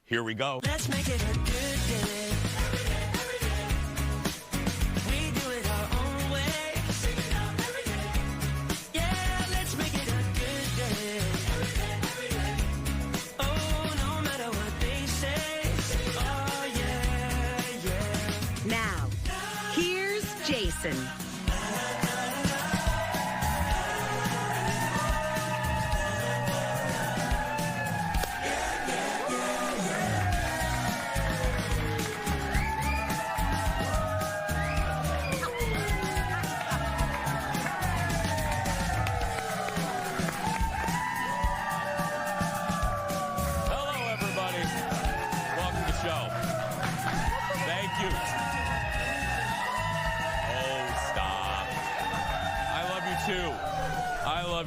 Here we go. Let's make it a good day. Every day. We do it our own way. Sing it out every day. Yeah, let's make it a good day. Every day. Oh, no matter what they say. Oh, yeah. Now, here's Jason.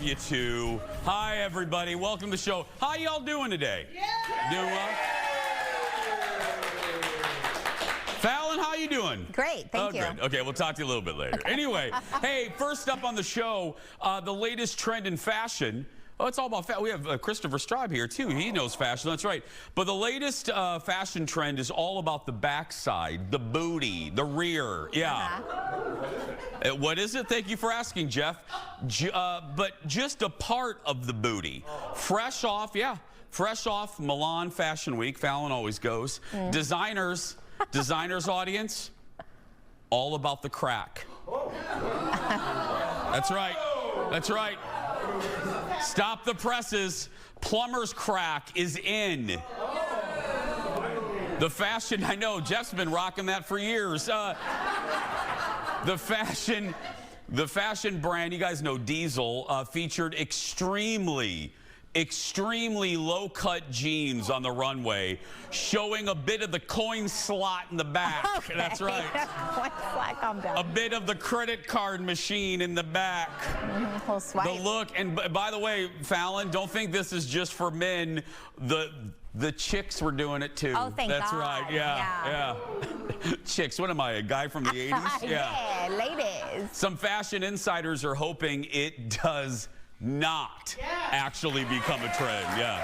You too. Hi, everybody. Welcome to the show. How y'all doing today? Yeah. Doing well? Fallon, how you doing? Great, thank you. Good. Okay, we'll talk to you a little bit later. Okay. Anyway, hey, first up on the show, the latest trend in fashion. Oh, it's all about fashion. We have Christopher Straub here, too. He knows fashion. That's right. But the latest fashion trend is all about the backside, the booty, the rear. Yeah. What is it? Thank you for asking, Jeff. But just a part of the booty. Fresh off Milan Fashion Week. Fallon always goes. Designers audience, all about the crack. That's right. That's right. Stop the presses. Plumber's crack is in. The fashion, I know, Jeff's been rocking that for years. The fashion brand, you guys know Diesel, featured extremely low-cut jeans on the runway, showing a bit of the coin slot in the back. Okay. That's right. Coin slot, calm down. A bit of the credit card machine in the back. Little swipe. The look, and by the way, Fallon, don't think this is just for men. The chicks were doing it too. Oh, thank That's God. right. Yeah. Chicks. What am I, a guy from the 80s? Yeah, ladies. Some fashion insiders are hoping it does not actually become a trend. Yeah.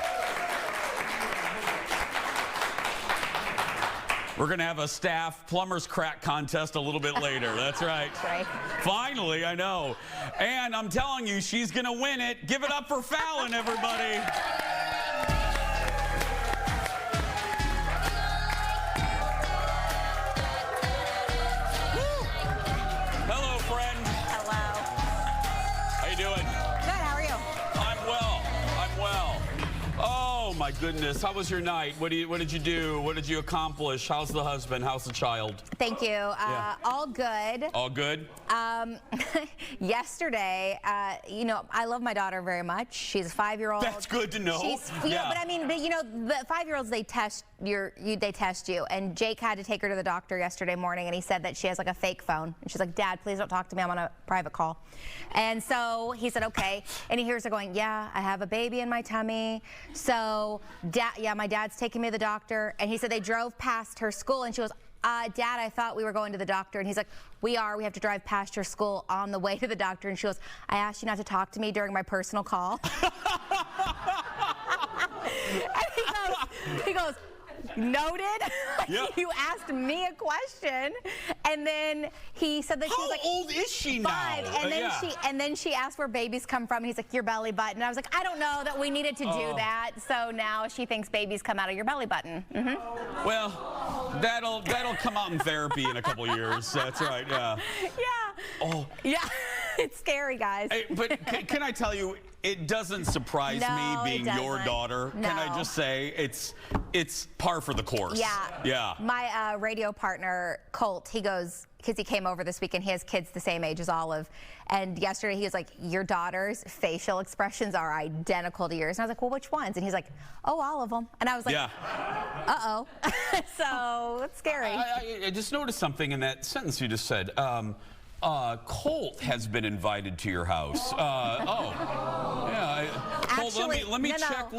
We're going to have a staff plumber's crack contest a little bit later. That's right. Right. Finally, I know. And I'm telling you, she's going to win it. Give it up for Fallon, everybody. Hello, friend. Hello. How you doing? Good, how are you? I'm well. Oh my goodness, how was your night? What did you do? What did you accomplish? How's the husband? How's the child? Thank you. All good. All good? Yesterday, you know, I love my daughter very much. She's a 5-year-old. That's good to know. But I mean, you know, the 5-year-olds, they test you. And Jake had to take her to the doctor yesterday morning, and he said that she has like a fake phone. And she's like, Dad, please don't talk to me. I'm on a private call. And so he said, okay. And he hears her going, yeah, I have a baby in my tummy. So, my dad's taking me to the doctor. And he said they drove past her school, and she goes, Dad, I thought we were going to the doctor. And he's like, we have to drive past your school on the way to the doctor. And she goes, I asked you not to talk to me during my personal call. And he goes, noted. Yep. You asked me a question, and then he said that she was like, how old is she now? 5, and then she asked where babies come from. He's like, your belly button. And I was like, I don't know that we needed to do that. So now she thinks babies come out of your belly button. Well, that'll come out in therapy in a couple of years. That's right. Yeah. Yeah. Oh. Yeah. It's scary, guys. Hey, but can I tell you, it doesn't surprise me being your daughter. No. Can I just say it's par for the course. Yeah. Yeah. My radio partner, Colt, he goes, because he came over this weekend, he has kids the same age as Olive. And yesterday he was like, your daughter's facial expressions are identical to yours. And I was like, well, which ones? And he's like, oh, all of them. And I was like, uh-oh. So it's scary. I just noticed something in that sentence you just said. Colt has been invited to your house. Colt, let me check.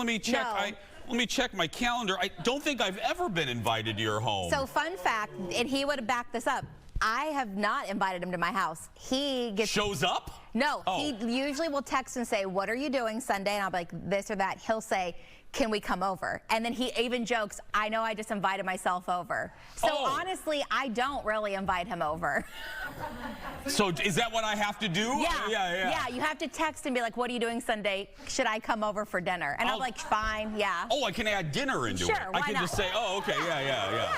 Let me check my calendar. I don't think I've ever been invited to your home. So fun fact, and he would have backed this up, I have not invited him to my house. He gets Shows up? No, Oh. he usually will text and say, "What are you doing Sunday?" And I'll be like, "This or that." He'll say, "Can we come over?" And then he even jokes, "I know I just invited myself over." So honestly, I don't really invite him over. So is that what I have to do? Yeah, you have to text and be like, "What are you doing Sunday? Should I come over for dinner?" And I'm like, "Fine, yeah." Oh, I can add dinner into it. Sure, I why can not? just say, "Oh, okay, yeah."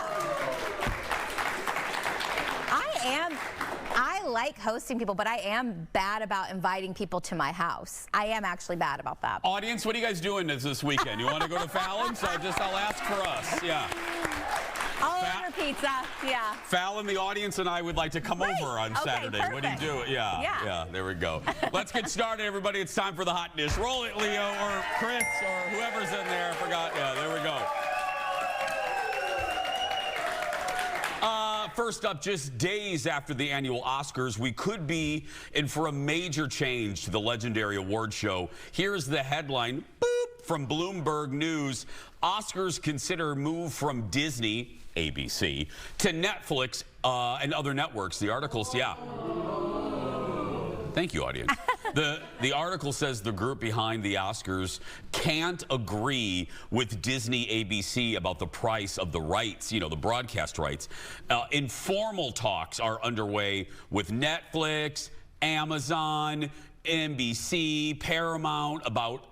I like hosting people, but I am bad about inviting people to my house. I am actually bad about that. Audience, what are you guys doing this weekend? You want to go to Fallon? So I'll ask for us. Yeah. I'll order pizza. Yeah. Fallon, the audience, and I would like to come over on Okay, Saturday. What do you perfect. do? Yeah, there we go. Let's get started, everybody. It's time for the hot dish. Roll it, Leo, or Chris, or whoever's in there. I forgot. Yeah, there we go. First up, just days after the annual Oscars, we could be in for a major change to the legendary award show. Here's the headline, boop, from Bloomberg News. Oscars consider move from Disney, ABC, to Netflix and other networks. The articles, yeah. Thank you, audience. The article says the group behind the Oscars can't agree with Disney ABC about the price of the rights, the broadcast rights. Informal talks are underway with Netflix, Amazon, NBC, Paramount about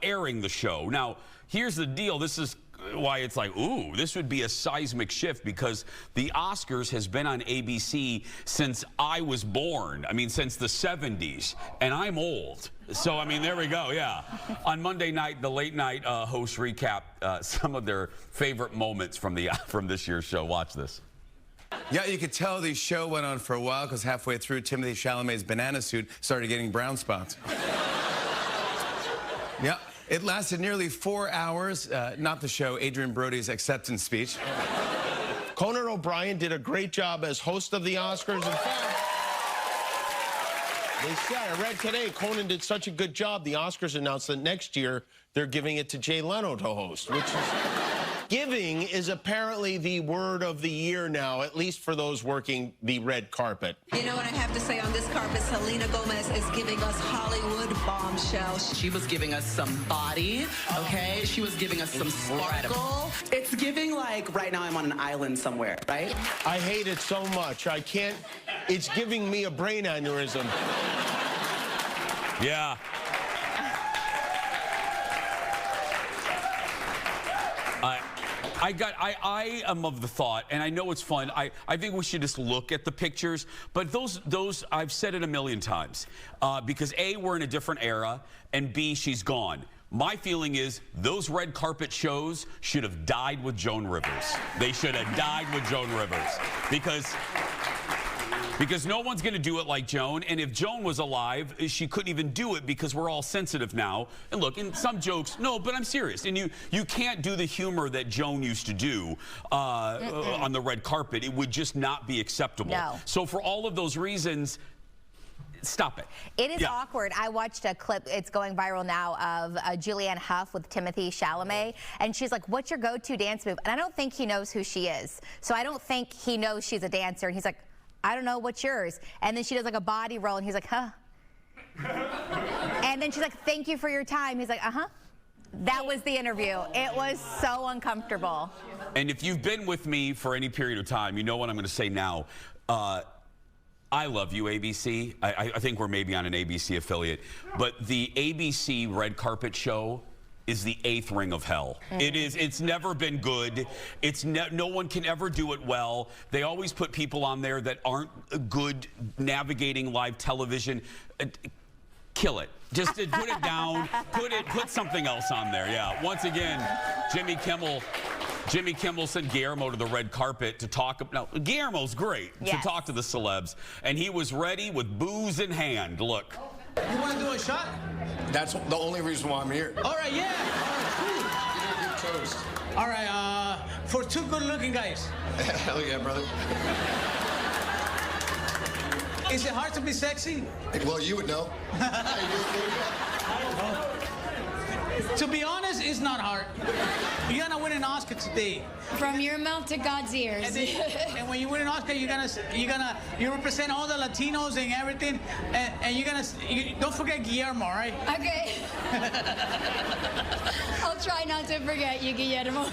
airing the show. Now, here's the deal. This is why it's like, ooh, this would be a seismic shift, because the Oscars has been on ABC since I was born. I mean, since the 70s, and I'm old. So, I mean, there we go, yeah. On Monday night, the late night hosts recapped some of their favorite moments from this year's show. Watch this. Yeah, you could tell the show went on for a while, because halfway through, Timothée Chalamet's banana suit started getting brown spots. Yeah. It lasted nearly 4 hours, not the show, Adrian Brody's acceptance speech. Conan O'Brien did a great job as host of the Oscars. In fact, they said, I read today, Conan did such a good job, the Oscars announced that next year they're giving it to Jay Leno to host, which is... Giving is apparently the word of the year now, at least for those working the red carpet. You know what I have to say on this carpet? Selena Gomez is giving us Hollywood bombshells. She was giving us some body, okay? She was giving us some sparkle. It's giving like right now I'm on an island somewhere, right? I hate it so much. I can't. It's giving me a brain aneurysm. Yeah. I am of the thought, and I know it's fun, I think we should just look at the pictures, but those I've said it a million times, because A, we're in a different era, and B, she's gone. My feeling is those red carpet shows should have died with Joan Rivers. They should have died with Joan Rivers, because no one's going to do it like Joan, and if Joan was alive, she couldn't even do it, because we're all sensitive now. And look, in some jokes, no, but I'm serious, and you can't do the humor that Joan used to do on the red carpet. It would just not be acceptable. No. So for all of those reasons, stop it. It is awkward. I watched a clip, it's going viral now, of Julianne Hough with Timothée Chalamet, and she's like, "What's your go-to dance move?" And I don't think he knows who she is. So I don't think he knows she's a dancer, and he's like, "I don't know, what's yours?" And then she does like a body roll, and he's like, "Huh." And then she's like, "Thank you for your time." He's like, "Uh-huh." That was the interview. It was so uncomfortable. And if you've been with me for any period of time, you know what I'm going to say now. I love you, ABC. I think we're maybe on an ABC affiliate. But the ABC red carpet show is the 8th ring of hell. It's never been good. No one can ever do it well. They always put people on there that aren't good navigating live television. Kill it. Just put it down. Put something else on there. Yeah. Once again, Jimmy Kimmel sent Guillermo to the red carpet to talk. Now, Guillermo's great to talk to the celebs, and he was ready with booze in hand. Look. You want to do a shot? That's the only reason why I'm here. All right, yeah. Give me a good toast. All right, for two good-looking guys. Hell yeah, brother. Is it hard to be sexy? Well, you would know. To be honest, honest, it's not hard. You're gonna win an Oscar today. From your mouth to God's ears. And when you win an Oscar, you represent all the Latinos and everything, and don't forget Guillermo, all right? Okay. I'll try not to forget you, Guillermo.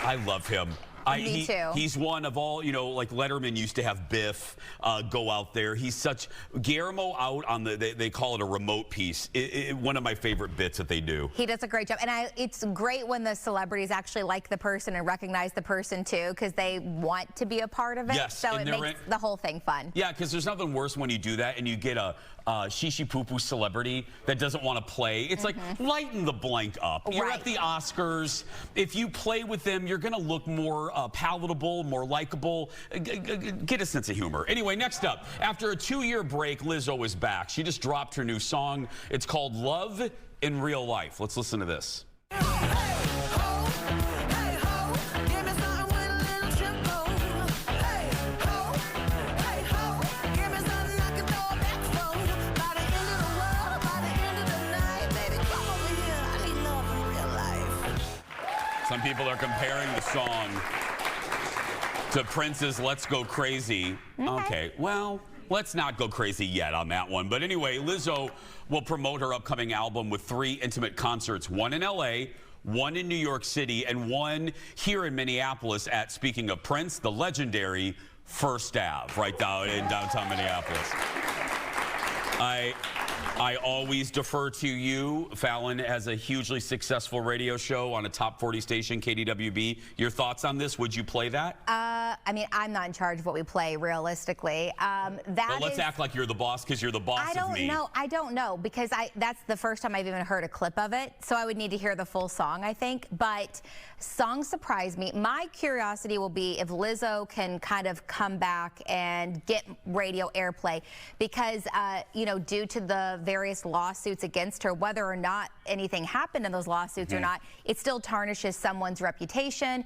I love him. Me too. He's one of all, like Letterman used to have Biff go out there. He's such, Guillermo out on they call it a remote piece. One of my favorite bits that they do. He does a great job. And it's great when the celebrities actually like the person and recognize the person too, because they want to be a part of it. Yes, so it makes the whole thing fun. Yeah, because there's nothing worse when you do that and you get a shishi-poo-poo celebrity that doesn't want to play. It's like, lighten the blank up. You're at the Oscars. If you play with them, you're going to look more palatable, more likable. Get a sense of humor. Anyway, next up, after a 2-year break, Lizzo is back. She just dropped her new song. It's called Love in Real Life. Let's listen to this. Some people are comparing the song to Prince's Let's Go Crazy. Okay, well, let's not go crazy yet on that one. But anyway, Lizzo will promote her upcoming album with 3 intimate concerts, one in LA, one in New York City, and one here in Minneapolis at, speaking of Prince, the legendary First Ave, right down in downtown Minneapolis. I always defer to you. Fallon has a hugely successful radio show on a top 40 station, KDWB. Your thoughts on this? Would you play that? I mean, I'm not in charge of what we play, realistically. Well, let's act like you're the boss, because you're the boss of me. I don't know, because that's the first time I've even heard a clip of it, so I would need to hear the full song, I think. But songs surprise me. My curiosity will be if Lizzo can kind of come back and get radio airplay, because, due to the various lawsuits against her, whether or not anything happened in those lawsuits or not, it still tarnishes someone's reputation.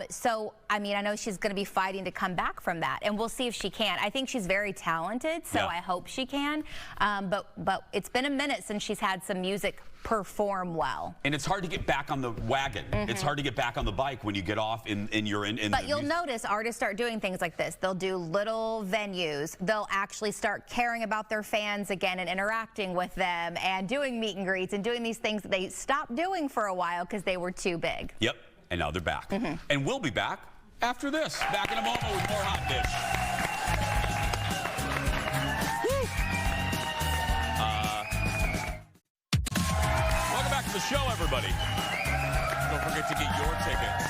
So, I mean, I know she's going to be fighting to come back from that, and we'll see if she can. I think she's very talented, so I hope she can. But it's been a minute since she's had some music perform well. And it's hard to get back on the wagon. It's hard to get back on the bike when you get off But you'll notice artists start doing things like this. They'll do little venues. They'll actually start caring about their fans again and interacting with them and doing meet and greets and doing these things that they stopped doing for a while because they were too big. Yep, and now they're back. And we'll be back after this. Back in a moment with more Hotdish. The show, everybody. Don't forget to get your tickets.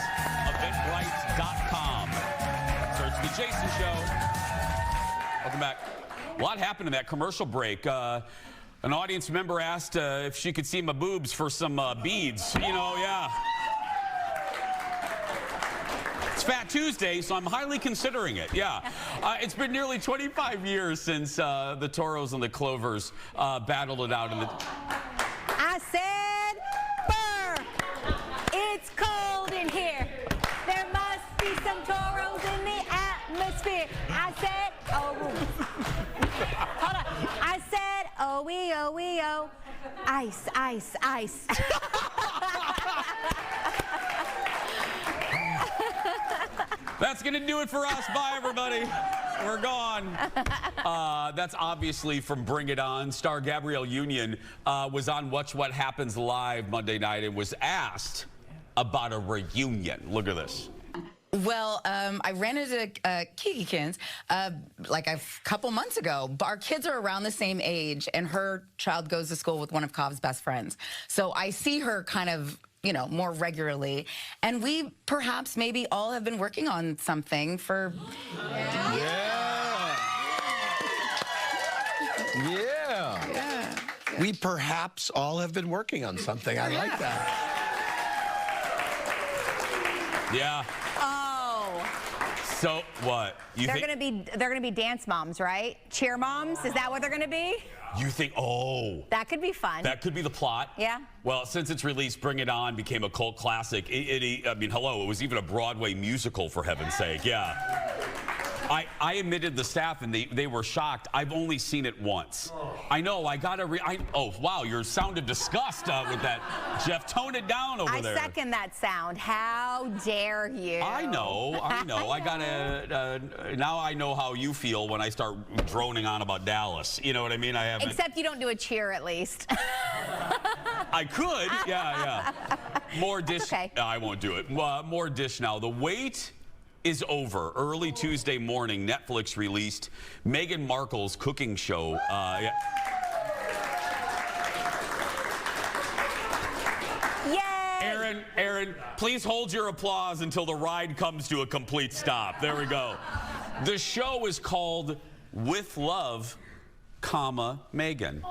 Eventbrite.com. Search The Jason Show. Welcome back. A lot happened in that commercial break. An audience member asked if she could see my boobs for some beads. It's Fat Tuesday, so I'm highly considering it. It's been nearly 25 years since the Toros and the Clovers battled it out in the... I said, burr, it's cold in here. There must be some toros in the atmosphere. I said, oh, hold on. I said, oh, ice, ice, ice. That's going to do it for us. Bye, everybody. We're gone. That's obviously from Bring It On. Star Gabrielle Union was on Watch What Happens Live Monday night and was asked about a reunion. Look at this. Well, I ran into Kikikins like a couple months ago. Our kids are around the same age, and her child goes to school with one of Kav's best friends. So I see her kind of, more regularly. And we perhaps maybe all have been working on something for... Yeah. We perhaps all have been working on something. I like that. Yeah. Oh. So what? They're gonna be dance moms, right? Cheer moms? Is that what they're gonna be? You think, That could be fun. That could be the plot. Yeah. Well, since its release, Bring It On became a cult classic. I mean, hello, it was even a Broadway musical, for heaven's sake. Yeah. I admitted the staff, and they were shocked. I've only seen it once. I know. I gotta. Oh wow, you sounded disgust with that, Jeff. Tone it down over there. I second that sound. How dare you? I know. I gotta. Now I know how you feel when I start droning on about Dallas. You know what I mean? I haven't. Except you don't do a cheer, at least. I could. Yeah. More dish. Okay. I won't do it. More dish now. The wait is over. Early Tuesday morning, Netflix released Meghan Markle's cooking show. Yay! Aaron, please hold your applause until the ride comes to a complete stop. There we go. The show is called With Love, Meghan.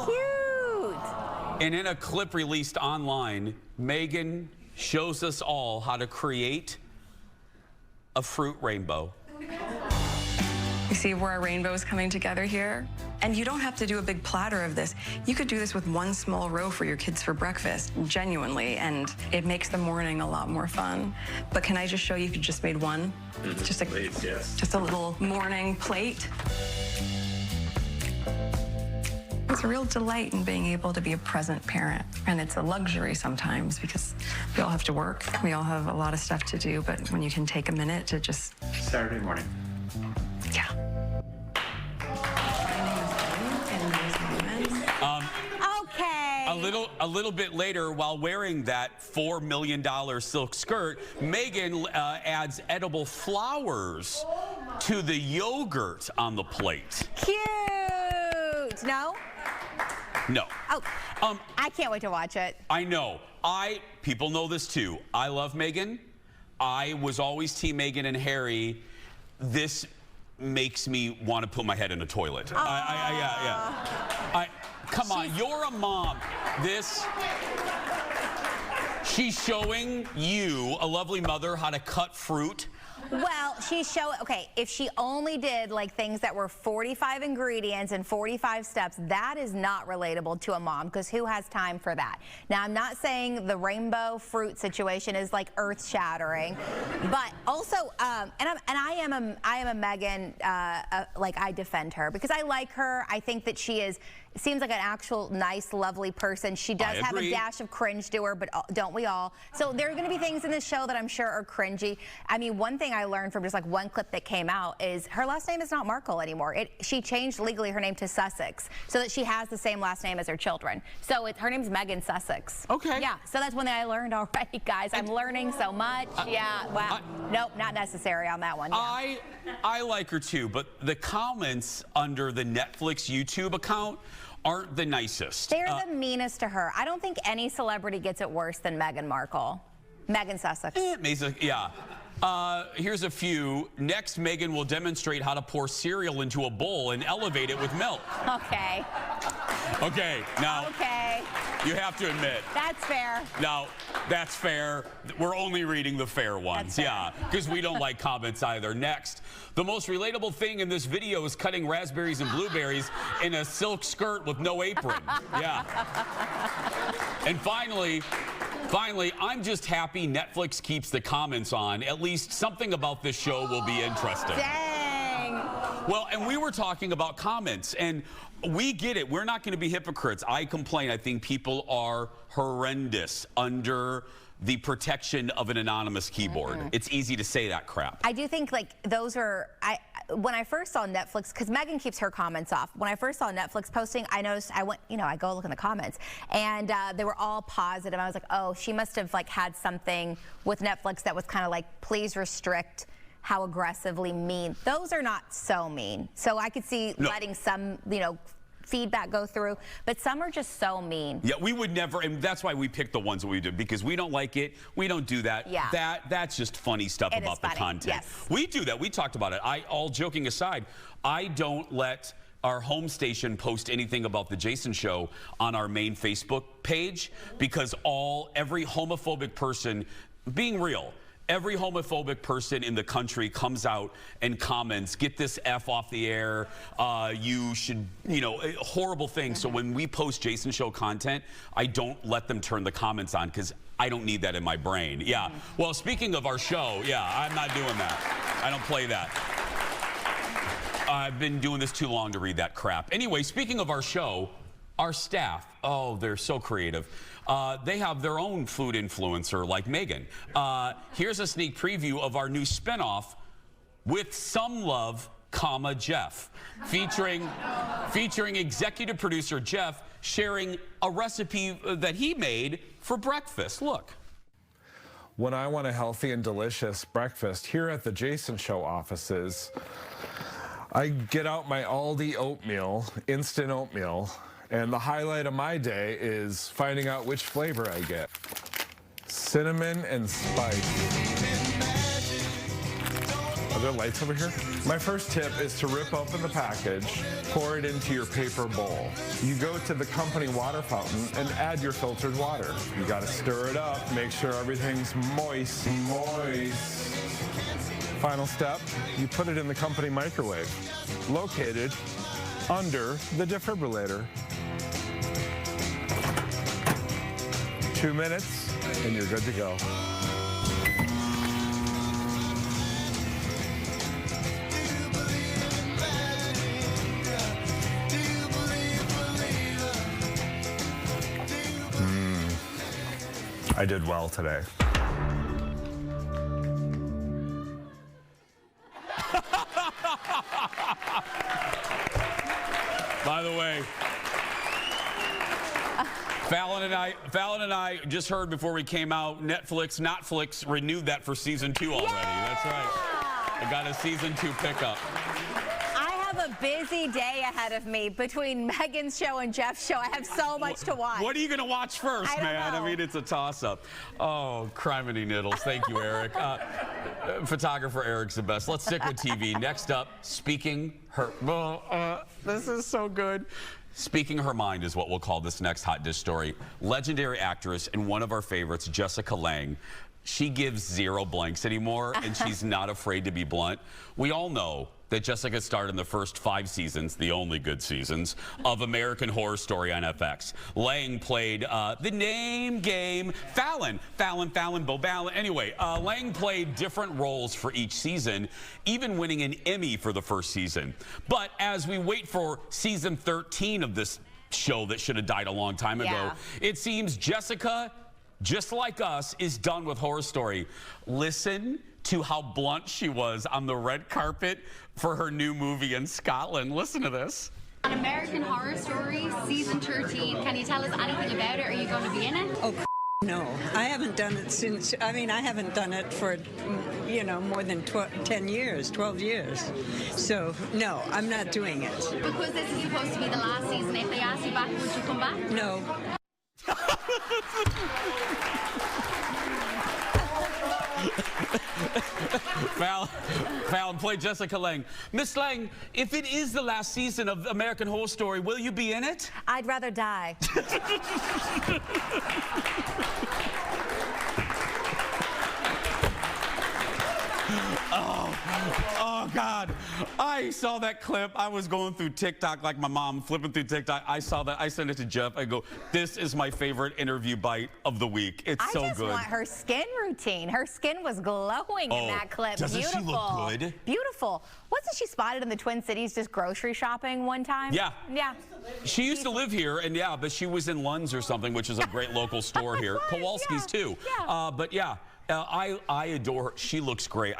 Cute. And in a clip released online, Meghan shows us all how to create a fruit rainbow. You see where our rainbow is coming together here? And you don't have to do a big platter of this. You could do this with one small row for your kids for breakfast, genuinely, and it makes the morning a lot more fun. But can I just show you if you just made one? Just a little morning plate. It's a real delight in being able to be a present parent. And it's a luxury sometimes because we all have to work. We all have a lot of stuff to do, but when you can take a minute to just... Saturday morning. Yeah. Okay. A little bit later, while wearing that $4 million silk skirt, Meghan adds edible flowers to the yogurt on the plate. Cute. No? No. Oh, I can't wait to watch it. I know. People know this too. I love Meghan. I was always Team Meghan and Harry. This makes me want to put my head in a toilet. Come on, you're a mom. She's showing you, a lovely mother, how to cut fruit. Well, okay, if she only did like things that were 45 ingredients and 45 steps, that is not relatable to a mom, because who has time for that? Now, I'm not saying the rainbow fruit situation is like earth-shattering, but also, I am a Meghan, like I defend her because I like her. I think that she seems like an actual nice, lovely person. She does have a dash of cringe to her, but don't we all? So there are going to be things in this show that I'm sure are cringy. I mean, one thing I learned from just like one clip that came out is her last name is not Markle anymore. She changed legally her name to Sussex so that she has the same last name as her children. So her name's Meghan Sussex. Okay. Yeah, so that's one thing I learned already, guys. I'm learning so much. Yeah, wow. Nope, not necessary on that one. Yeah. I like her too, but the comments under the Netflix YouTube account aren't the nicest. They're the meanest to her. I don't think any celebrity gets it worse than Meghan Markle. Meghan Sussex. Yeah. Here's a few. Next, Meghan will demonstrate how to pour cereal into a bowl and elevate it with milk. Okay. Okay, now. Okay. You have to admit. That's fair. Now, that's fair. We're only reading the fair ones. Yeah, because we don't like comments either. Next, the most relatable thing in this video is cutting raspberries and blueberries in a silk skirt with no apron. Yeah. And finally, I'm just happy Netflix keeps the comments on. At least something about this show will be interesting. Dang. Well, and we were talking about comments, and we get it. We're not going to be hypocrites. I complain. I think people are horrendous under the protection of an anonymous keyboard. It's easy to say that crap. I do think like those are, when I first saw Netflix, because Meghan keeps her comments off. When I first saw Netflix posting, I noticed, I go look in the comments, and they were all positive. I was like, oh, she must have like had something with Netflix that was kind of like, please restrict how aggressively mean. Those are not so mean. So I could see letting some, feedback go through, but some are just so mean. Yeah, we would never, and that's why we pick the ones that we do, because we don't like it. We don't do that. Yeah. That's just funny stuff about the content. Yes. We do that. We talked about it. All joking aside, I don't let our home station post anything about the Jason Show on our main Facebook page, because every homophobic person, being real, every homophobic person in the country comes out and comments, get this F off the air, you should, horrible things. So when we post Jason Show content, I don't let them turn the comments on, because I don't need that in my brain. Yeah. Well, speaking of our show, I'm not doing that. I don't play that. I've been doing this too long to read that crap. Anyway, speaking of our show, our staff, oh, they're so creative. They have their own food influencer like Meghan. Here's a sneak preview of our new spinoff, With Some Love, Jeff, featuring executive producer Jeff sharing a recipe that he made for breakfast. Look. When I want a healthy and delicious breakfast here at the Jason Show offices, I get out my Aldi oatmeal, instant oatmeal, and the highlight of my day is finding out which flavor I get. Cinnamon and spice. Are there lights over here? My first tip is to rip open the package, pour it into your paper bowl. You go to the company water fountain and add your filtered water. You gotta stir it up, make sure everything's moist. Final step, you put it in the company microwave, located under the defibrillator. 2 minutes, and you're good to go. I did well today. By the way, Fallon and I just heard before we came out, Netflix renewed that for season 2 already. Yeah! That's right. I got a season 2 pickup. A busy day ahead of me between Meghan's show and Jeff's show. I have so much to watch. What are you going to watch first, man? I mean, it's a toss-up. Oh, criminy niddles. Thank you, Eric. Photographer Eric's the best. Let's stick with TV. Next up, this is so good. Speaking her mind is what we'll call this next hot dish story. Legendary actress and one of our favorites, Jessica Lange. She gives zero blanks anymore, and she's not afraid to be blunt. We all know that Jessica starred in the first 5 seasons, the only good seasons, of American Horror Story on FX. Lange played the name game, Fallon, Bo Ballon. Anyway, Lange played different roles for each season, even winning an Emmy for the first season. But as we wait for season 13 of this show that should have died a long time ago, it seems Jessica, just like us, is done with Horror Story. Listen to how blunt she was on the red carpet for her new movie in Scotland. Listen to this. An American Horror Story, season 13. Can you tell us anything about it? Are you going to be in it? Oh, no. I haven't done it since, I haven't done it for, more than 12 years. So, no, I'm not doing it. Because this is supposed to be the last season. If they ask you back, would you come back? No. Fallon played Jessica Lange. Miss Lange, if it is the last season of American Horror Story, will you be in it? I'd rather die. Oh, God. I saw that clip. I was going through TikTok like my mom, flipping through TikTok. I saw that. I sent it to Jeff. I go, this is my favorite interview bite of the week. It's so good. I just want her skin routine. Her skin was glowing in that clip. Doesn't Beautiful. she look good? Beautiful. Wasn't she spotted in the Twin Cities just grocery shopping one time? Yeah. Yeah. She used to live here, and but she was in Lange or something, which is a great local store here. Kowalski's too. Yeah. But yeah. I adore her. She looks great.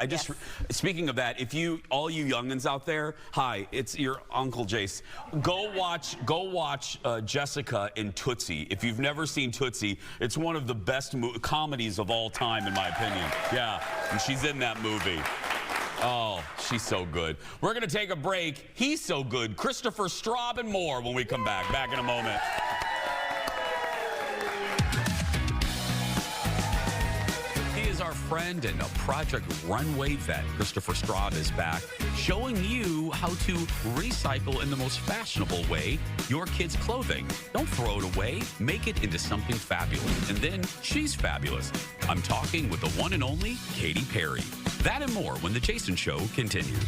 Speaking of that, if all you youngins out there, hi, it's your Uncle Jace. Go watch Jessica in Tootsie. If you've never seen Tootsie, it's one of the best comedies of all time, in my opinion. Yeah, and she's in that movie. Oh, she's so good. We're going to take a break. He's so good. Christopher Straub and more when we come back. Back in a moment. Our friend and a Project Runway vet, Christopher Straub, is back, showing you how to recycle in the most fashionable way your kids' clothing. Don't throw it away. Make it into something fabulous. And then she's fabulous. I'm talking with the one and only Katy Perry. That and more when The Jason Show continues.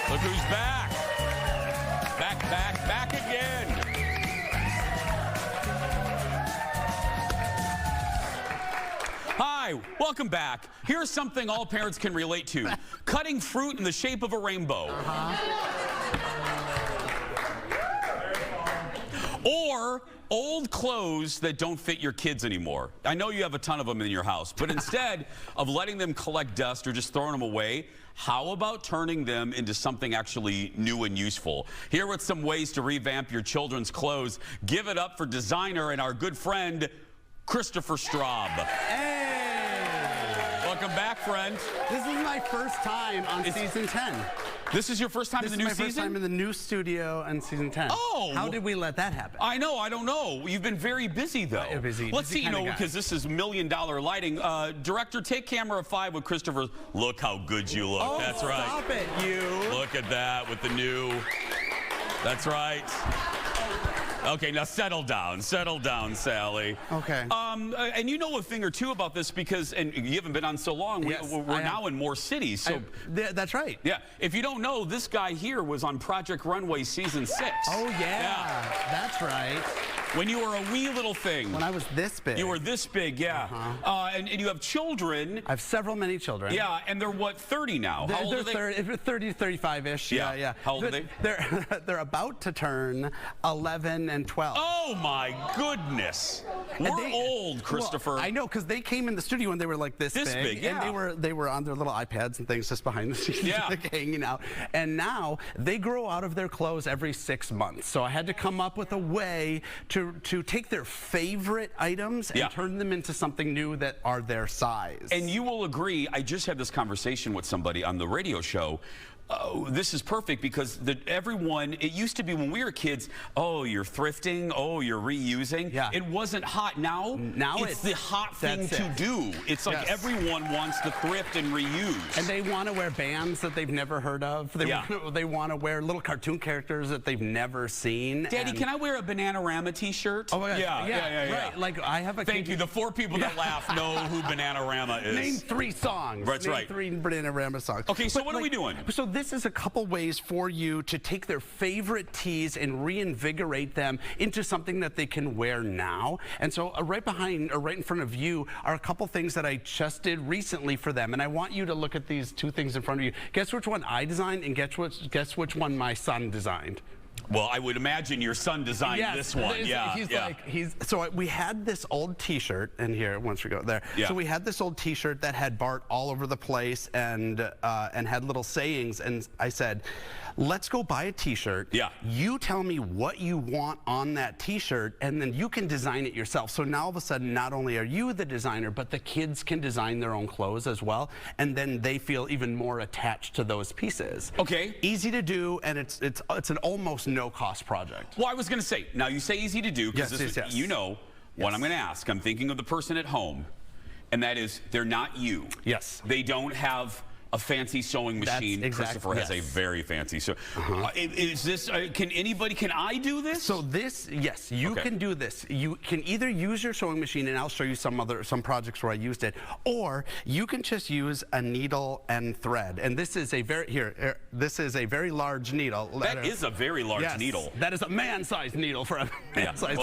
Look who's back. Back again. Hi, welcome back. Here's something all parents can relate to. Cutting fruit in the shape of a rainbow. Or old clothes that don't fit your kids anymore. I know you have a ton of them in your house, but instead of letting them collect dust or just throwing them away, how about turning them into something actually new and useful? Here with some ways to revamp your children's clothes. Give it up for designer and our good friend, Christopher Straub. Hey! Welcome back, friend. This is my first time on season 10. This is your first time in the new season? This is my first time in the new studio and season 10. Oh! How did we let that happen? I know, I don't know. You've been very busy, though. Busy. Let's busy see, because this is $1 million lighting. Director, take camera 5 with Christopher. Look how good you look. Oh, that's right. Stop it, you. Look at that with the new. That's right. Okay, now settle down, Sally. Okay. And you know a thing or two about this because, and you haven't been on so long, Yes, we're now in more cities. So that's right. Yeah, if you don't know, this guy here was on Project Runway season 6. Oh, yeah, that's right. When you were a wee little thing. When I was this big. You were this big, yeah. And you have children. I have many children. Yeah, and they're what, 30 now? How old are they? 30 to 35-ish. Yeah. How old are they? They're about to turn 11 and 12. Oh my goodness. We're old, Christopher. Well, I know, because they came in the studio when they were like this big. Yeah. And they were on their little iPads and things just behind the scenes, like hanging out. And now they grow out of their clothes every 6 months. So I had to come up with a way to take their favorite items and turn them into something new that are their size. And you will agree, I just had this conversation with somebody on the radio show. This is perfect because everyone, it used to be when we were kids, oh, you're thrifting, oh, you're reusing. Yeah. It wasn't hot. Now it's the hot thing to do. It's like everyone wants to thrift and reuse. And they want to wear bands that they've never heard of. They want to wear little cartoon characters that they've never seen. Daddy, can I wear a Bananarama t-shirt? Oh, my gosh. Yeah. Right. Like, I have a Thank you. The 4 people that laugh know who Bananarama is. Name 3 songs. That's right. 3 Bananarama songs. Okay, so what are we doing? So this is a couple ways for you to take their favorite tees and reinvigorate them into something that they can wear now. And so right behind or right in front of you are a couple things that I just did recently for them. And I want you to look at these 2 things in front of you. Guess which one I designed and guess which one my son designed. Well, I would imagine your son designed this one. So we had this old T-shirt, and here, once we go there. Yeah. So we had this old T-shirt that had Bart all over the place and had little sayings, and I said, let's go buy a T-shirt. Yeah. You tell me what you want on that T-shirt, and then you can design it yourself. So now all of a sudden, not only are you the designer, but the kids can design their own clothes as well, and then they feel even more attached to those pieces. Okay. Easy to do, and it's an almost no-cost project. Well, I was going to say, now you say easy to do because yes. you know what I'm going to ask. I'm thinking of the person at home, and that is they're not you. Yes. They don't have a fancy sewing machine. Christopher has a very fancy. So, is this? Can I do this? So this, yes, you can do this. You can either use your sewing machine, and I'll show you some projects where I used it, or you can just use a needle and thread. And this is a this is a very large needle. That is a very large needle. That is a man-sized needle for a man-sized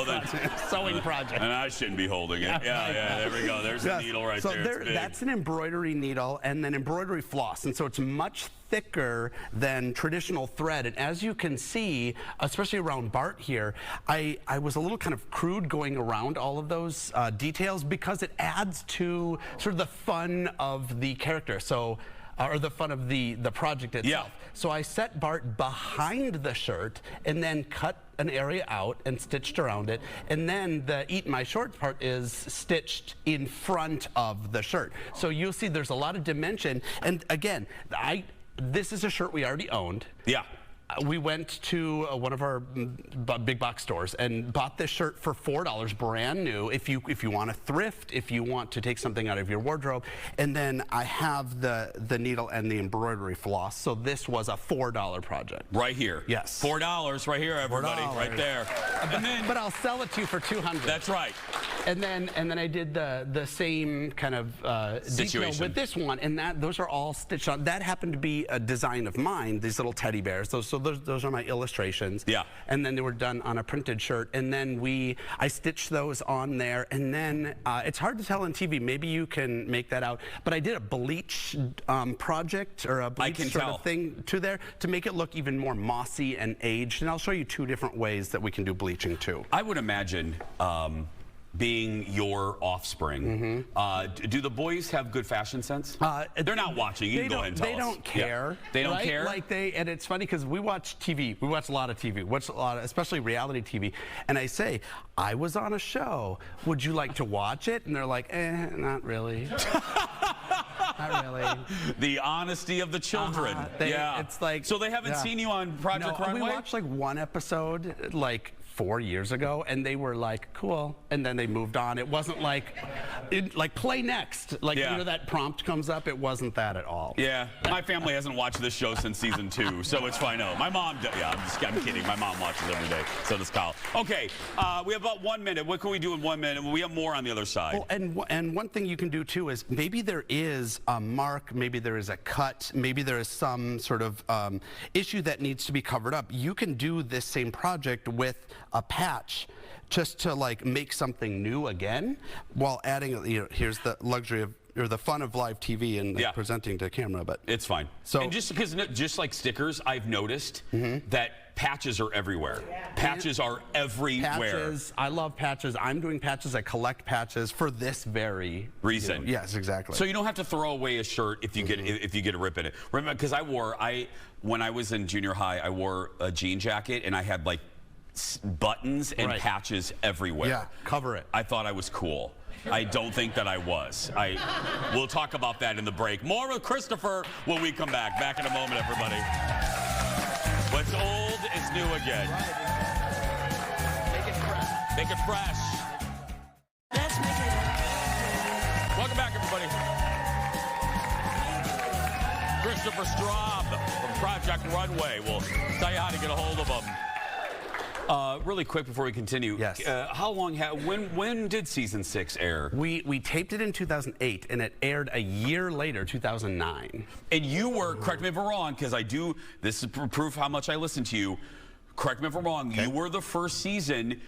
sewing project. And I shouldn't be holding it. Yeah. There we go. There's the needle right there. So that's an embroidery needle, and then embroidery floss. And so it's much thicker than traditional thread. And as you can see, especially around Bart here, I was a little kind of crude going around all of those details because it adds to sort of the fun of the character. So or the fun of the project itself. Yeah. So I set Bart behind the shirt and then cut an area out and stitched around it. And then the Eat My Shorts part is stitched in front of the shirt. So you'll see there's a lot of dimension. And again, this is a shirt we already owned. Yeah. We went to one of our big box stores and bought this shirt for $4, brand new. If you want to thrift, if you want to take something out of your wardrobe, and then I have the needle and the embroidery floss. So this was a $4 project. Right here. Yes. $4 right here, everybody, right there. But I'll sell it to you for $200. That's right. And then I did the same kind of detail Situation. with this one, and those are all stitched on. That happened to be a design of mine. These little teddy bears. Those are my illustrations. Yeah. And then they were done on a printed shirt, and then I stitched those on there, and then it's hard to tell on TV. Maybe you can make that out. But I did a bleach project or a bleach sort of thing to there to make it look even more mossy and aged. And I'll show you 2 different ways that we can do bleaching too. I would imagine. Being your offspring, do the boys have good fashion sense? They're not watching. You can go ahead and tell us. They don't care. Yeah. They don't care? And it's funny because we watch TV. We watch a lot of TV. Watch a lot, especially reality TV. And I say, I was on a show. Would you like to watch it? And they're like, not really. Not really. The honesty of the children. Yeah. It's like. So they haven't seen you on Project Runway? We watched like one episode, like 4 years ago, and they were like, cool, and then they moved on. It wasn't like play next, like you know, that prompt comes up. It wasn't that at all. Yeah, my family hasn't watched this show since season 2, so it's fine. No, my mom, I'm kidding. My mom watches every day, so does Kyle. Okay, we have about 1 minute. What can we do in 1 minute? We have more on the other side. Well, and one thing you can do too is maybe there is a mark, maybe there is a cut, maybe there is some sort of issue that needs to be covered up. You can do this same project with a patch just to like make something new again while adding, you know, here's the luxury of or the fun of live TV and like, presenting to camera, but it's fine. So and just because just like stickers, I've noticed that patches are everywhere. Patches are everywhere. Patches, I love patches. I'm doing patches. I collect patches for this very reason. You know, yes, exactly. So you don't have to throw away a shirt if you get a rip in it. Remember, because when I was in junior high, I wore a jean jacket and I had like buttons and patches everywhere. Yeah, cover it. I thought I was cool. I don't think that I was. We'll talk about that in the break. More with Christopher when we come back. Back in a moment, everybody. What's old is new again. Make it fresh. Make it fresh. Let's make it. Welcome back, everybody. Christopher Straub from Project Runway. We'll tell you how to get a hold of him. Really quick before we continue. Yes. How long? When did season 6 air? We taped it in 2008, and it aired a year later, 2009. And you were, correct me if I'm wrong, because this is proof how much I listen to you. Correct me if I'm wrong. Okay. You were the first season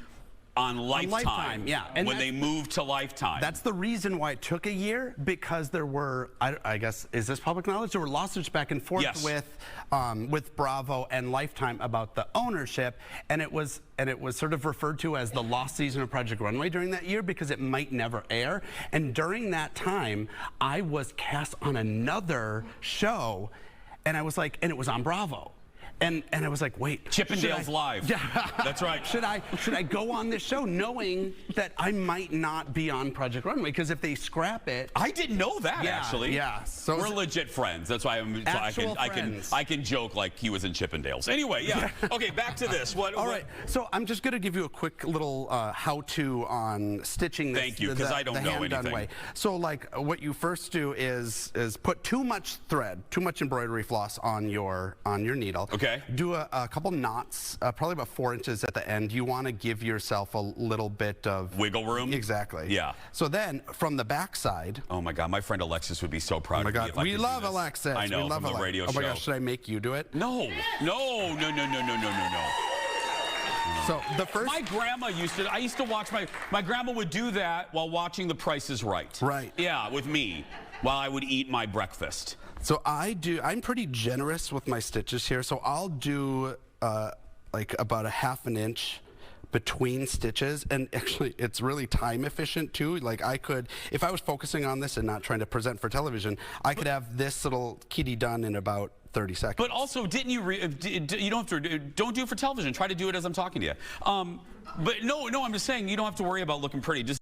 on Lifetime, yeah. And when they moved to Lifetime. That's the reason why it took a year, because there were, I guess, is this public knowledge? There were lawsuits back and forth with Bravo and Lifetime about the ownership, and it was sort of referred to as the lost season of Project Runway during that year because it might never air. And during that time, I was cast on another show, and I was like, and it was on Bravo. And I was like, wait. Chippendales Live. Yeah. That's right. Should I go on this show knowing that I might not be on Project Runway? Because if they scrap it. I didn't know that, actually. Yeah. So we're legit friends. That's why I can joke like he was in Chippendales. Anyway, yeah. Okay, back to this. All right. So I'm just going to give you a quick little how-to on stitching this. Thank you, because I don't know anything. Way. So like what you first do is put too much thread, too much embroidery floss on your needle. Okay. Do a couple knots, probably about 4 inches at the end. You want to give yourself a little bit of wiggle room. Exactly. Yeah. So then from the back side. Oh my God, my friend Alexis would be so proud of me. Oh my God, we love Alexis. I know, we love from the radio show. Oh my gosh, should I make you do it? No. So the first. My grandma I used to watch my grandma would do that while watching The Price is Right. Right. Yeah, with me, while I would eat my breakfast. So I'm pretty generous with my stitches here. So I'll do like about a ½ an inch between stitches, and actually it's really time efficient too. Like I could, if I was focusing on this and not trying to present for television, I could have this little kitty done in about 30 seconds. But also, didn't you? You don't have to. Don't do it for television. Try to do it as I'm talking to you. But no, I'm just saying you don't have to worry about looking pretty. Just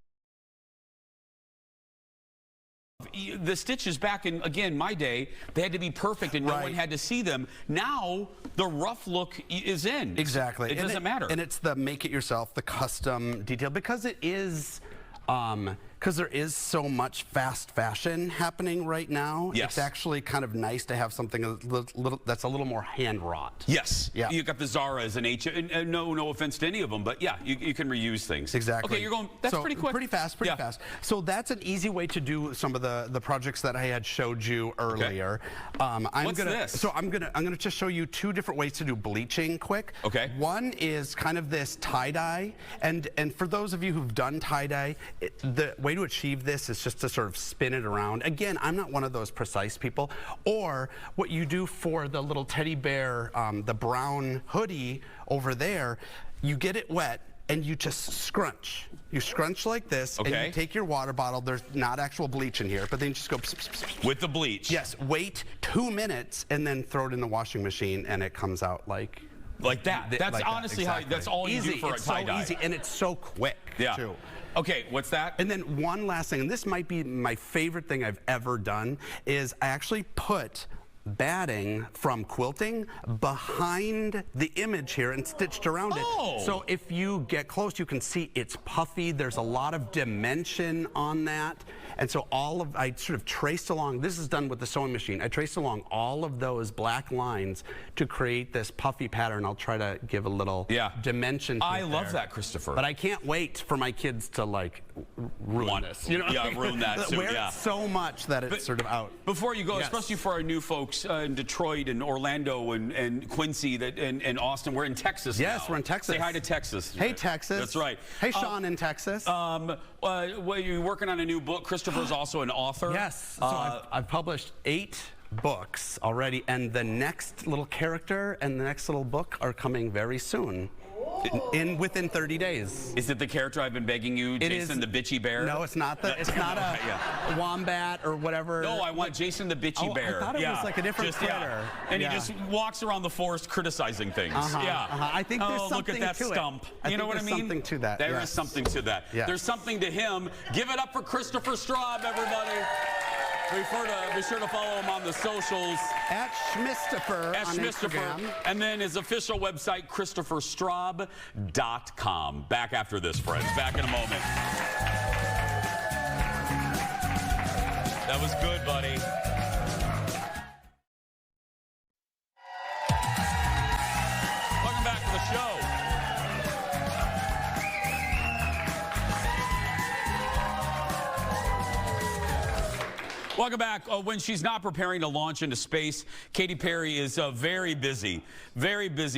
the stitches back in, again, my day, they had to be perfect and no one had to see them. Now, the rough look is in. Exactly. It doesn't matter. And it's the make it yourself, the custom detail, because it is because there is so much fast fashion happening right now. Yes. It's actually kind of nice to have something that's a little more hand wrought. Yes. Yeah. You got the Zaras and and no offense to any of them, but yeah, you can reuse things. Exactly. Okay, you're going. That's pretty quick. Pretty fast. Pretty fast. So that's an easy way to do some of the projects that I had showed you earlier. What's this? So I'm gonna just show you 2 different ways to do bleaching quick. Okay. One is kind of this tie-dye, and for those of you who've done tie-dye, the way to achieve this is just to sort of spin it around. Again, I'm not one of those precise people. Or what you do for the little teddy bear, the brown hoodie over there, you get it wet and you just scrunch. You scrunch like this, and you take your water bottle. There's not actual bleach in here, but then you just go pss, pss, pss. With the bleach. Yes. Wait 2 minutes and then throw it in the washing machine, and it comes out like that. That's like honestly exactly. how. That's all you do for a tie-dye. It's so easy, and it's so quick. Yeah. Too. Okay, what's that? And then one last thing, and this might be my favorite thing I've ever done, is I actually put batting from quilting behind the image here and stitched around it. So if you get close, you can see it's puffy. There's a lot of dimension on that. And so I sort of traced along, this is done with the sewing machine. I traced along all of those black lines to create this puffy pattern. I'll try to give a little dimension to I it love there. that, Christopher. But I can't wait for my kids to like ruin this. You know? Yeah, ruin that too. Wear it so much that it's sort of out. Before you go, especially for our new folks in Detroit and Orlando and Quincy and Austin, we're in Texas now. Yes, we're in Texas. Say hi to Texas. Hey, Texas. That's right. Hey, Sean in Texas. Well, you're working on a new book. Christopher's also an author. Yes. So I've published 8 books already, and the next little character and the next little book are coming very soon. Within 30 days. Is it the character I've been begging you, Jason the Bitchy Bear? No, it's not the. It's not a wombat or whatever. No, I want Jason the Bitchy Bear. I thought it was like a different critter. And he just walks around the forest criticizing things. I think there's something look at that to stump. It. You know what I mean? Something to that. There is something to that. Yes. There's something to him. Give it up for Christopher Straub, everybody. Be sure to follow him on the socials. At Schmistopher on Instagram. And then his official website, ChristopherStraub.com. Back after this, friends. Back in a moment. That was good, buddy. Welcome back to the show. Welcome back. When she's not preparing to launch into space, Katy Perry is very busy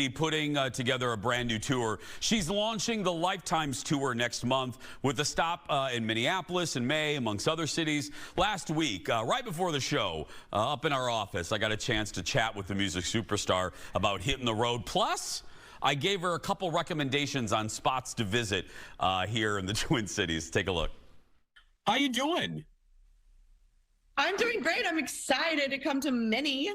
putting together a brand new tour. She's launching the Lifetimes tour next month with a stop in Minneapolis in May, amongst other cities. Last week, right before the show, up in our office, I got a chance to chat with the music superstar about hitting the road. Plus, I gave her a couple recommendations on spots to visit here in the Twin Cities. Take a look. How you doing? I'm doing great. I'm excited to come to Minnie.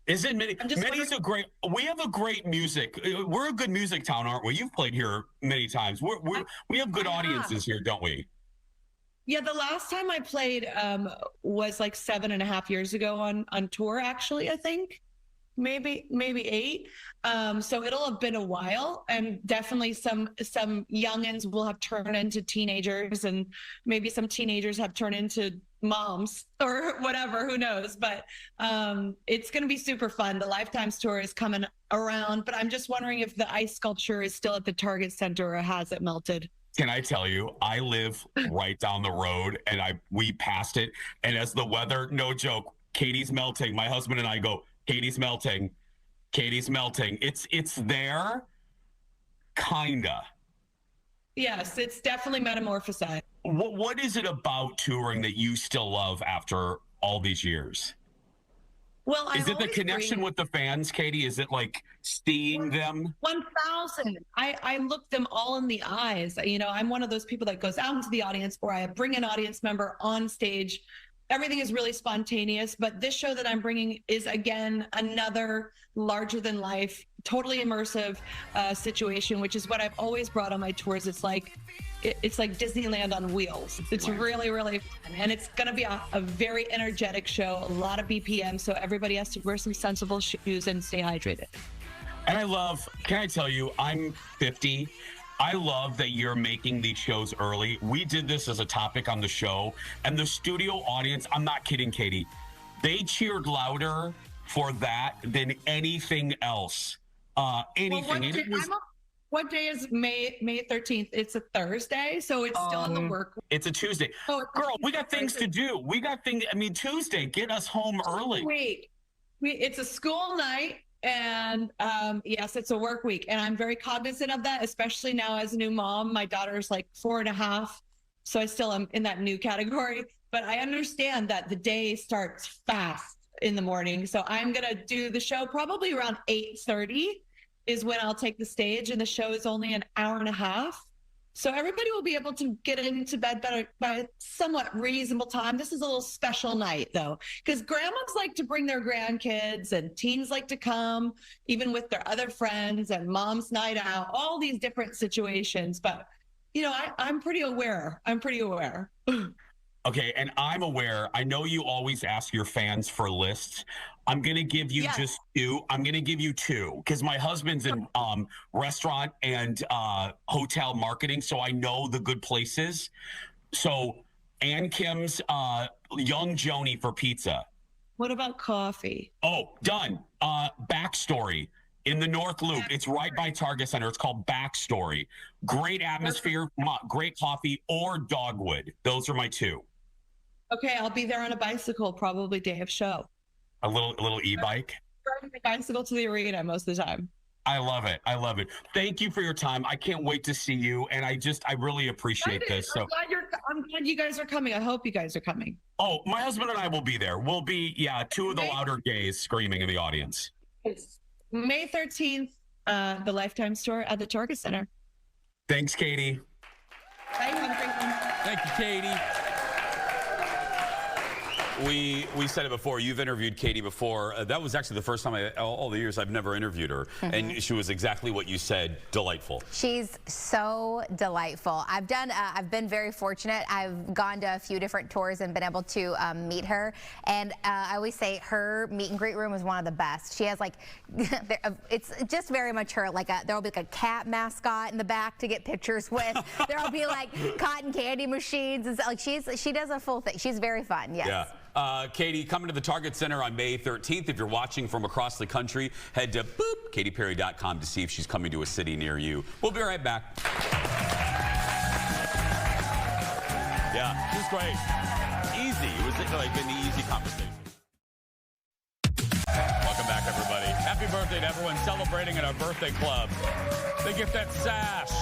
Is it Minnie? Minnie's a great. We have a great music. We're a good music town, aren't we? You've played here many times. We have good audiences here, don't we? Yeah, the last time I played was like 7.5 years ago on tour. Actually, I think maybe 8. So it'll have been a while, and definitely some youngins will have turned into teenagers, and maybe some teenagers have turned into moms or whatever, who knows. But it's going to be super fun. The Lifetimes tour is coming around, but I'm just wondering if the ice sculpture is still at the Target Center or has it melted? Can I tell you, I live right down the road, and we passed it, and as the weather, no joke, Katie's melting. My husband and I go, Katie's melting. Katie's melting. It's there, kinda. Yes, it's definitely metamorphosized. What is it about touring that you still love after all these years? Well, is it the connection with the fans, Katie? Is it like seeing them? 1,000. I look them all in the eyes. You know, I'm one of those people that goes out into the audience, or I bring an audience member on stage. Everything is really spontaneous, but this show that I'm bringing is, again, another larger than life, totally immersive situation, which is what I've always brought on my tours. It's like Disneyland on wheels. It's really, really fun. And it's going to be a very energetic show, a lot of BPM. So everybody has to wear some sensible shoes and stay hydrated. And can I tell you, I'm 50. I love that you're making these shows early. We did this as a topic on the show, and the studio audience, I'm not kidding, Katie, they cheered louder for that than anything else. Anything. Well, what day is May 13th? It's a Thursday, so it's still in the work. It's a Tuesday. Oh, Girl, we got things to do. We got things. I mean, Tuesday, get us home early. Wait, it's a school night, and yes, it's a work week, and I'm very cognizant of that, especially now as a new mom. My daughter's like 4.5, so I still am in that new category. But I understand that the day starts fast in the morning, so I'm gonna do the show probably around 8:30 is when I'll take the stage, and the show is only an hour and a half. So everybody will be able to get into bed by a somewhat reasonable time. This is a little special night, though, because grandmas like to bring their grandkids, and teens like to come, even with their other friends, and mom's night out, all these different situations. But, you know, I'm pretty aware. I'm pretty aware. Okay, and I'm aware. I know you always ask your fans for lists. I'm going to give you just two. I'm going to give you two because my husband's in restaurant and hotel marketing, so I know the good places. So Ann Kim's Young Joni for pizza. What about coffee? Oh, done. Backstory in the North Loop. It's right by Target Center. It's called Backstory. Great atmosphere, great coffee, or Dogwood. Those are my two. Okay, I'll be there on a bicycle, probably day of show. A little e-bike. Driving the bicycle to the arena most of the time. I love it. I love it. Thank you for your time. I can't wait to see you, and I really appreciate this. So I'm glad you guys are coming. I hope you guys are coming. Oh, my husband and I will be there. We'll be two of the louder gays screaming in the audience. It's May 13th, the Lifetime store at the Target Center. Thanks, Katie. Bye, have a great one. Thank you, Katie. We said it before. You've interviewed Katie before. That was actually the first time all the years I've never interviewed her, and she was exactly what you said. Delightful. She's so delightful. I've been very fortunate. I've gone to a few different tours and been able to meet her. And I always say her meet and greet room is one of the best. She has like, it's just very much her. Like there'll be like a cat mascot in the back to get pictures with. There'll be like cotton candy machines. And like she does a full thing. She's very fun. Yes. Yeah. Katie, coming to the Target Center on May 13th. If you're watching from across the country, head to katyperry.com to see if she's coming to a city near you. We'll be right back. Yeah, just great. Easy. It was like an easy conversation. Welcome back, everybody. Happy birthday to everyone celebrating at our birthday club. They get that sash.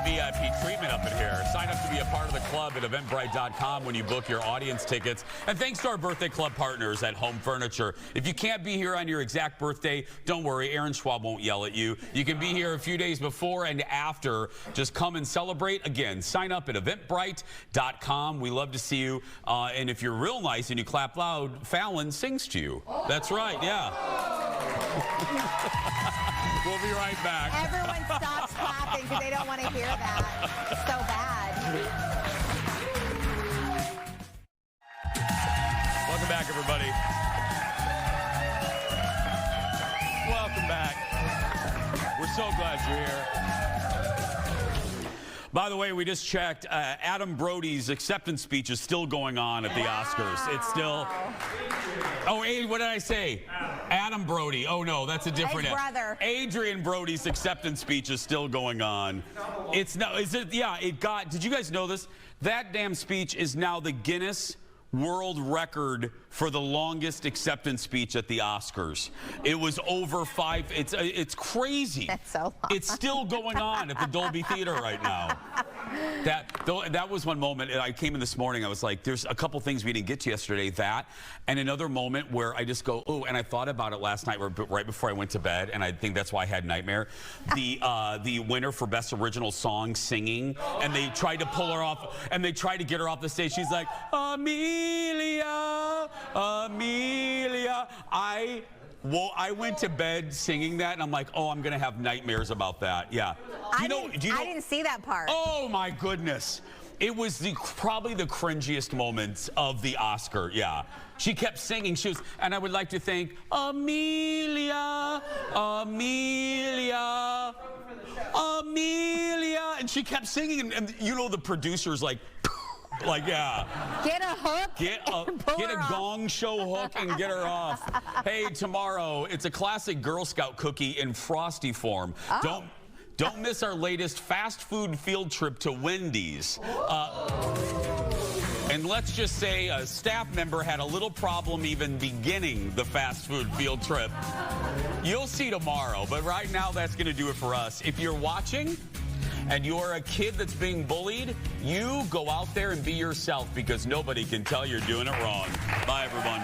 VIP treatment up in here. Sign up to be a part of the club at eventbrite.com when you book your audience tickets. And thanks to our birthday club partners at Home Furniture. If you can't be here on your exact birthday, don't worry, Aaron Schwab won't yell at you. You can be here a few days before and after. Just come and celebrate. Again, sign up at eventbrite.com. We love to see you. And if you're real nice and you clap loud, Fallon sings to you. That's right, yeah. We'll be right back. Everyone stops clapping because they don't want to hear that. It's so bad. Welcome back, everybody. Welcome back. We're so glad you're here. By the way, we just checked. Adam Brody's acceptance speech is still going on at the Oscars. It's still... Oh, what did I say? Adam Brody. Oh, no, that's a different... His brother. Adrian Brody's acceptance speech is still going on. It's no... Is it... Yeah, it got... Did you guys know this? That damn speech is now the Guinness World Record for the longest acceptance speech at the Oscars. It was over 5. It's crazy. That's so long. It's still going on at the Dolby Theater right now. That was one moment. I came in this morning. I was like, there's a couple things we didn't get to yesterday. That and another moment where I just go, oh, and I thought about it last night right before I went to bed, and I think that's why I had nightmare. The winner for Best Original Song singing, and they tried to pull her off, and they tried to get her off the stage. She's like, Amelia, Amelia. I went to bed singing that, and I'm like, oh, I'm going to have nightmares about that. Yeah. I didn't see that part. Oh, my goodness. It was probably the cringiest moments of the Oscar. Yeah. She kept singing. And I would like to thank Amelia, Amelia. Amelia, and she kept singing, and you know the producer's like, yeah. Get a hook. Get a Gong Show hook and get her off. Hey, tomorrow it's a classic Girl Scout cookie in Frosty form. Oh. Don't miss our latest fast food field trip to Wendy's. And let's just say a staff member had a little problem even beginning the fast food field trip. You'll see tomorrow, but right now that's going to do it for us. If you're watching and you're a kid that's being bullied, you go out there and be yourself because nobody can tell you're doing it wrong. Bye, everyone.